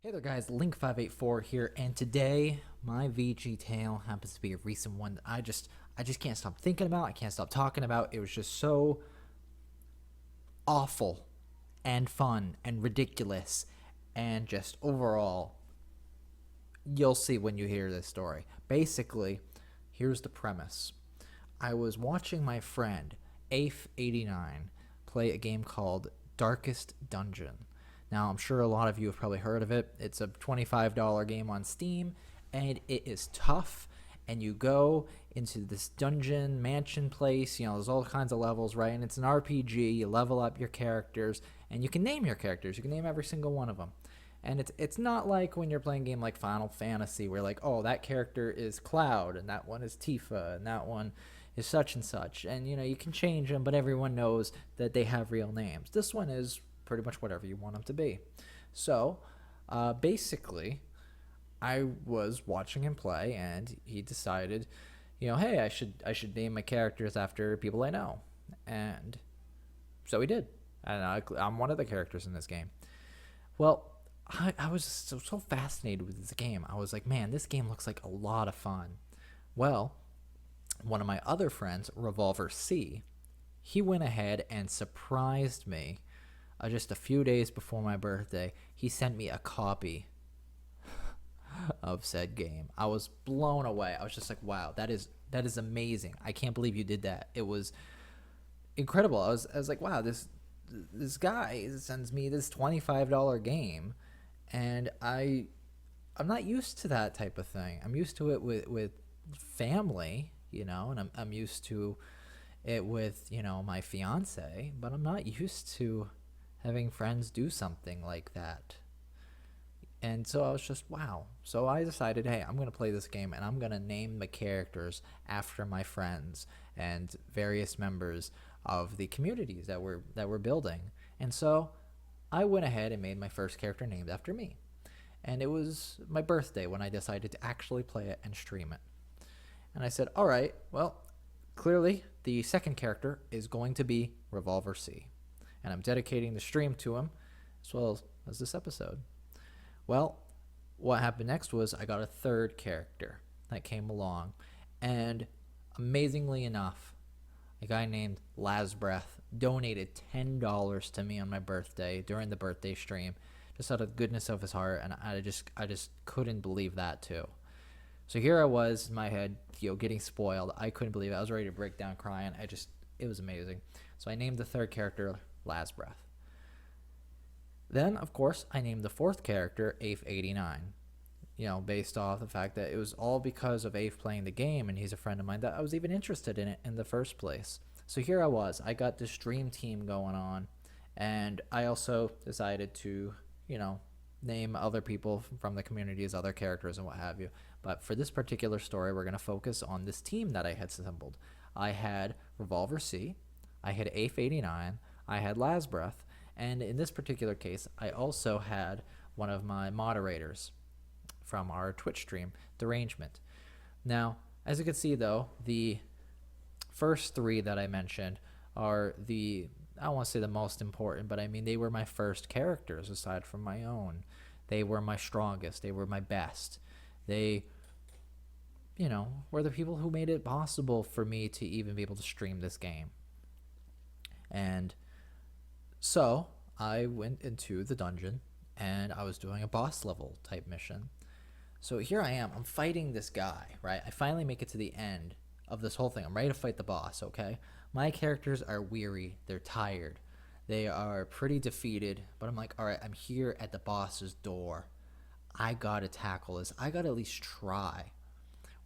Hey there guys, Link584 here, and today my VG tale happens to be a recent one that I just can't stop thinking about, I can't stop talking about. It was just so awful and fun and ridiculous and just overall, you'll see when you hear this story. Basically, here's the premise. I was watching my friend, Afe89, play a game called Darkest Dungeon. Now, I'm sure a lot of you have probably heard of it. It's a $25 game on Steam, and it is tough. And you go into this dungeon mansion place. You know, there's all kinds of levels, right? And it's an RPG. You level up your characters, and you can name your characters. You can name every single one of them. And it's not like when you're playing a game like Final Fantasy, where like, oh, that character is Cloud, and that one is Tifa, and that one is such and such. And you know, you can change them, but everyone knows that they have real names. This one is pretty much whatever you want them to be. So, basically, I was watching him play, and he decided, you know, hey, I should name my characters after people I know, and so he did. And I'm one of the characters in this game. Well, I was so fascinated with this game. I was like, man, this game looks like a lot of fun. Well, one of my other friends, Revolver C, he went ahead and surprised me just a few days before my birthday. He sent me a copy of said game. I was blown away. I was just like, wow, that is amazing. I can't believe you did that. It was incredible. I was like, wow, this guy sends me this $25 game, and I'm not used to that type of thing. I'm used to it with family, you know, and I'm used to it with, you know, my fiance, but I'm not used to having friends do something like that. And so I was just, wow. So I decided, hey, I'm going to play this game, and I'm going to name the characters after my friends and various members of the communities that we're building. And so I went ahead and made my first character named after me. And it was my birthday when I decided to actually play it and stream it. And I said, all right, well, clearly the second character is going to be Revolver C. And I'm dedicating the stream to him as well as this episode. Well, what happened next was I got a third character that came along, and amazingly enough, a guy named Lasbreath donated $10 to me on my birthday during the birthday stream, just out of the goodness of his heart, and I just couldn't believe that too. So here I was in my head, you know, getting spoiled. I couldn't believe it. I was ready to break down crying. It was amazing. So I named the third character Lasbreath. Then, of course, I named the fourth character Afe89. You know, based off the fact that it was all because of Afe playing the game, and he's a friend of mine, that I was even interested in it in the first place. So here I was. I got this dream team going on, and I also decided to, you know, name other people from the community as other characters and what have you. But for this particular story, we're going to focus on this team that I had assembled. I had Revolver C, I had Afe89, I had Lasbreath, and in this particular case, I also had one of my moderators from our Twitch stream, Derangement. Now, as you can see though, the first three that I mentioned are I don't want to say the most important, but I mean, they were my first characters aside from my own. They were my strongest, they were my best. They, you know, were the people who made it possible for me to even be able to stream this game. And so I went into the dungeon, and I was doing a boss level type mission. So here I am, I'm fighting this guy, right? I finally make it to the end of this whole thing. I'm ready to fight the boss, okay? My characters are weary, they're tired, they are pretty defeated, but I'm like, all right, I'm here at the boss's door. I gotta tackle this. I gotta at least try.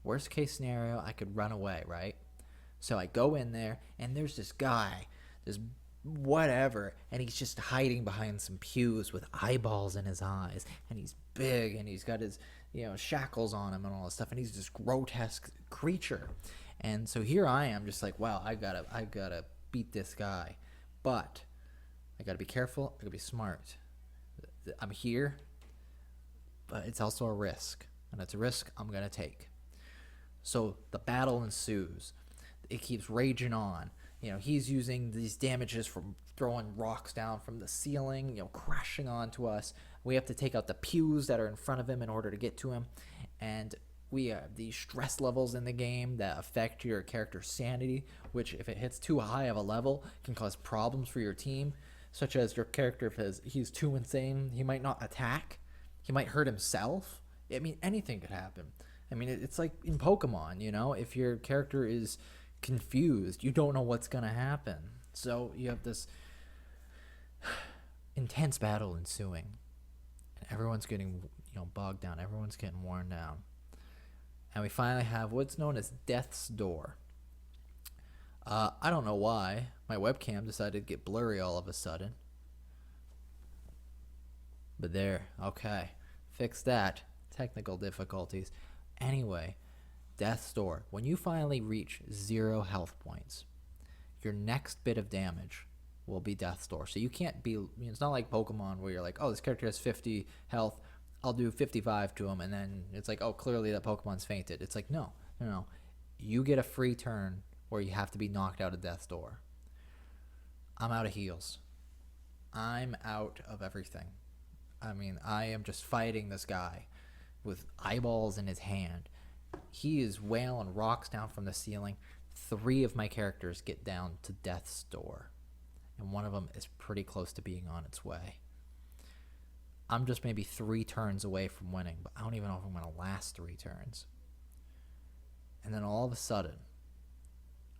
Worst case scenario, I could run away, right? So I go in there, and there's this guy, this whatever, and he's just hiding behind some pews with eyeballs in his eyes, and he's big, and he's got his, you know, shackles on him and all this stuff, and he's this grotesque creature. And so here I am, just like, wow, I gotta beat this guy, but I gotta be careful, I gotta be smart. I'm here, but it's also a risk, and it's a risk I'm gonna take. So the battle ensues. It keeps raging on. You know, he's using these damages from throwing rocks down from the ceiling, you know, crashing onto us. We have to take out the pews that are in front of him in order to get to him. And we have these stress levels in the game that affect your character's sanity, which if it hits too high of a level can cause problems for your team, such as your character, if he's too insane, he might not attack, he might hurt himself. I mean, anything could happen. I mean, it's like in Pokemon, you know, if your character is confused, you don't know what's going to happen. So you have this intense battle ensuing, and everyone's getting, bogged down, everyone's getting worn down. And we finally have what's known as Death's Door. I don't know why my webcam decided to get blurry all of a sudden. But there, okay. Fix that. Technical difficulties. Anyway, Death's Door. When you finally reach 0 health points, your next bit of damage will be Death's Door. So you can't be, it's not like Pokemon where you're like, oh, this character has 50 health, I'll do 55 to him, and then it's like, oh, clearly that Pokemon's fainted. It's like, no. You get a free turn where you have to be knocked out of Death's Door. I'm out of heals. I'm out of everything. I mean, I am just fighting this guy with eyeballs in his hand. He is wailing rocks down from the ceiling. 3 of my characters get down to Death's Door, and one of them is pretty close to being on its way. I'm just maybe 3 turns away from winning, but I don't even know if I'm going to last 3 turns. And then all of a sudden,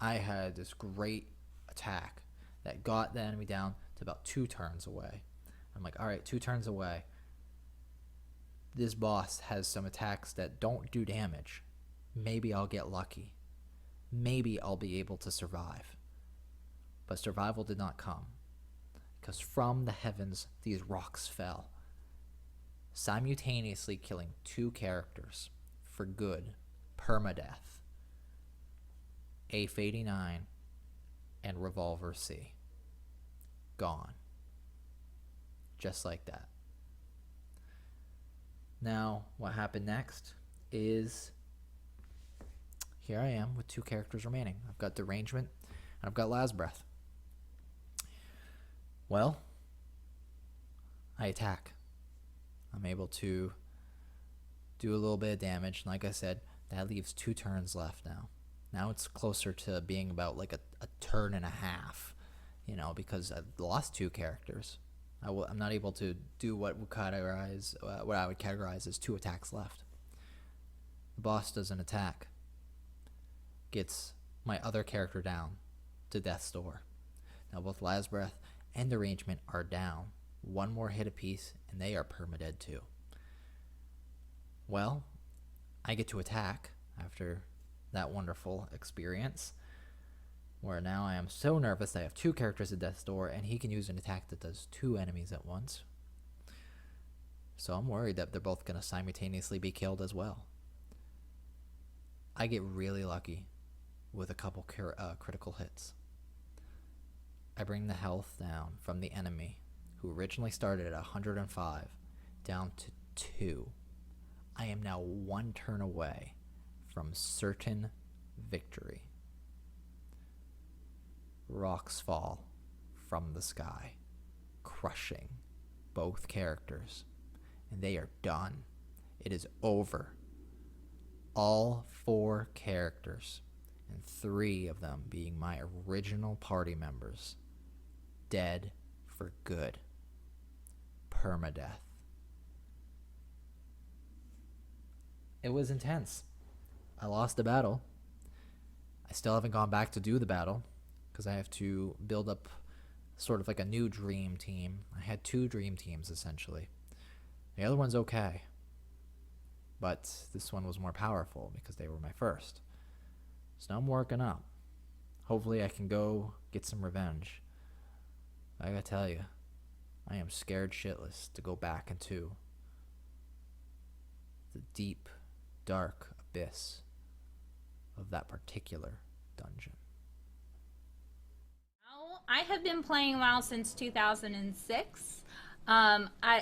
I had this great attack that got the enemy down to about 2 turns away. I'm like, all right, 2 turns away. This boss has some attacks that don't do damage. Maybe I'll get lucky. Maybe I'll be able to survive. But survival did not come, because from the heavens these rocks fell, simultaneously killing 2 characters for good, permadeath. Ace89 and Revolver C. Gone. Just like that. Now, what happened next is, here I am with 2 characters remaining. I've got Derangement and I've got Last Breath. Well, I attack. I'm able to do a little bit of damage. Like I said, that leaves 2 turns left now. Now it's closer to being about like a turn and a half, because I've lost 2 characters. I'm not able to do what I would categorize as 2 attacks left. The boss doesn't attack. Gets my other character down to Death's Door. Now both Last Breath and Derangement are down. 1 more hit apiece, and they are permadead too. Well, I get to attack after that wonderful experience, where now I am so nervous that I have 2 characters at Death's Door, and he can use an attack that does 2 enemies at once. So I'm worried that they're both going to simultaneously be killed as well. I get really lucky with a couple critical hits. I bring the health down from the enemy, who originally started at 105, down to 2. I am now 1 turn away from certain victory. Rocks fall from the sky, crushing both characters, and they are done. It is over. All 4 characters, and 3 of them being my original party members, dead for good. Permadeath. It was intense. I lost the battle. I still haven't gone back to do the battle, because I have to build up sort of like a new dream team. I had 2 dream teams, essentially. The other one's okay, but this one was more powerful because they were my first. So now I'm working up. Hopefully I can go get some revenge. I gotta tell you, I am scared shitless to go back into the deep, dark abyss of that particular dungeon. I have been playing WoW since 2006.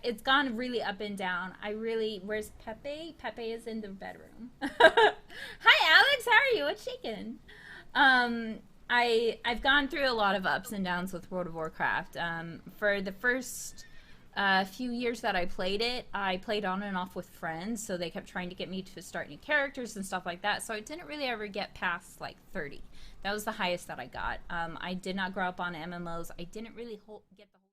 It's gone really up and down. Where's Pepe? Pepe is in the bedroom. Hi, Alex. How are you? What's shaking? I've gone through a lot of ups and downs with World of Warcraft. For the first A few years that I played it, I played on and off with friends, so they kept trying to get me to start new characters and stuff like that. So I didn't really ever get past like 30. That was the highest that I got. I did not grow up on MMOs. I didn't really get the whole